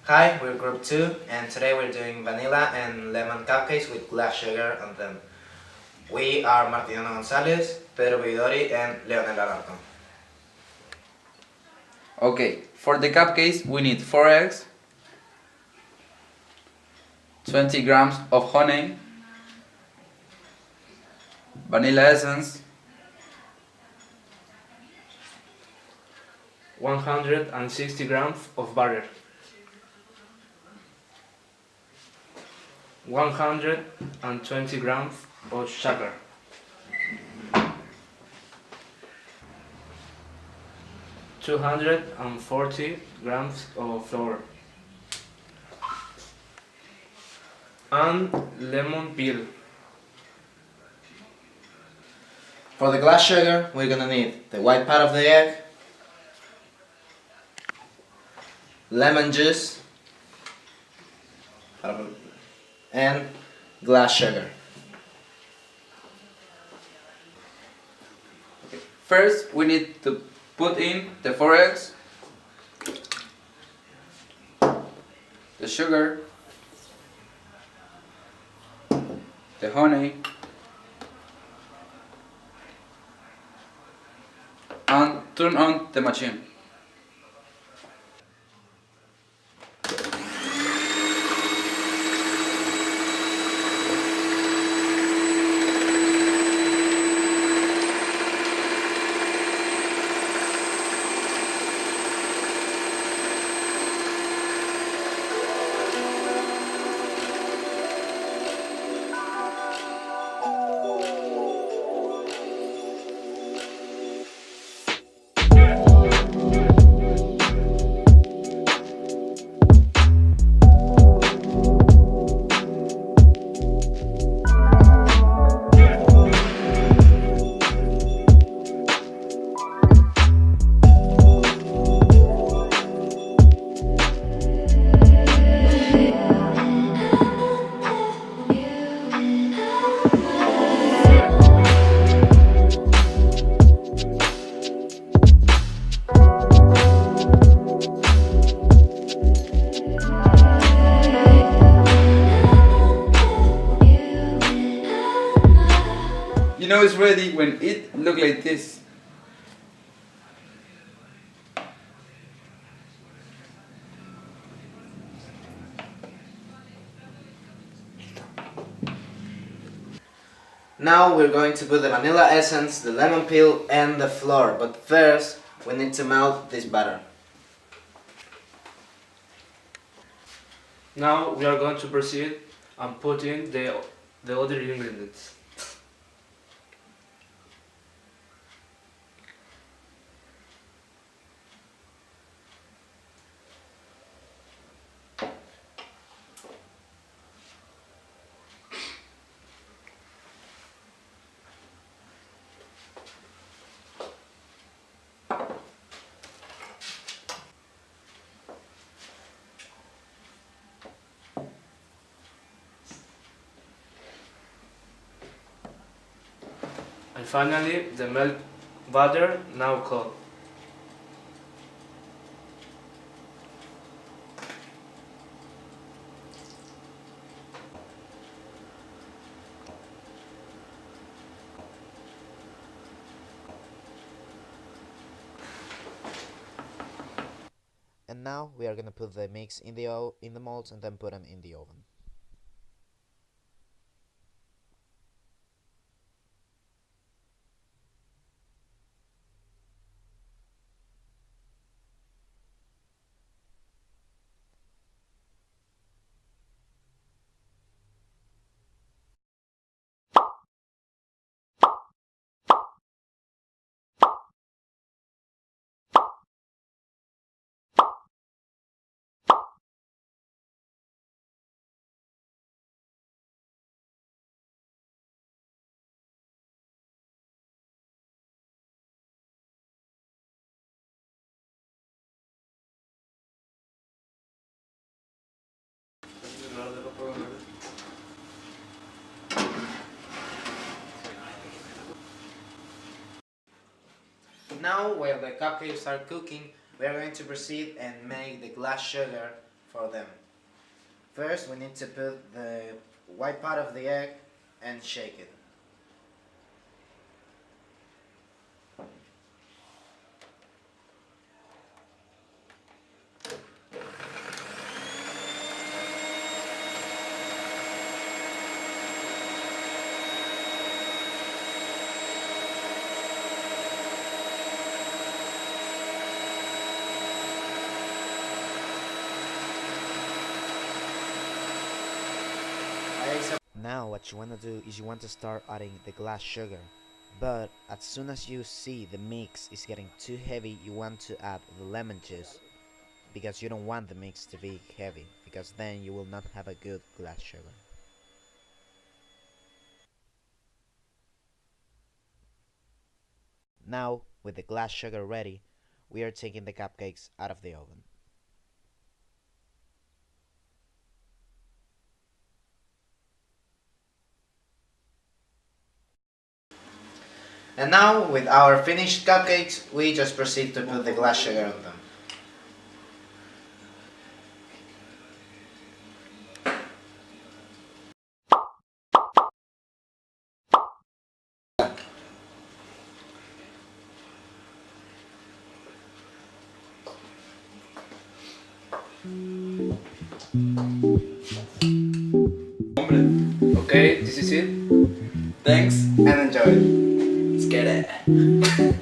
Hi, we're group 2 and today we're doing vanilla and lemon cupcakes with glass sugar on them. We are Martiniano González, Pedro Vidori and Leonel Alarcón. Okay, for the cupcakes we need 4 eggs, 20 grams of honey, vanilla essence, 160 grams of butter, 120 grams of sugar, 240 grams of flour, and lemon peel. For the glass sugar, we're gonna need the white part of the egg, lemon juice, and glass sugar. First we need to put in the 4 eggs, the sugar, the honey, and turn on the machine. You know it's ready when it look like this. Now we're going to put the vanilla essence, the lemon peel and the flour, but first we need to melt this batter. Now we are going to proceed and put in the other ingredients. And finally, the milk butter now cold. And now we are gonna put the mix in the molds and then put them in the oven. Now, while the cupcakes are cooking, we are going to proceed and make the glass sugar for them. First, we need to put the white part of the egg and shake it. Now what you want to do is you want to start adding the glass sugar, but as soon as you see the mix is getting too heavy, you want to add the lemon juice, because you don't want the mix to be heavy, because then you will not have a good glass sugar. Now with the glass sugar ready, we are taking the cupcakes out of the oven. And now, with our finished cupcakes, we just proceed to put the glass sugar on them. Okay, this is it. Thanks. And enjoy. Let's get it.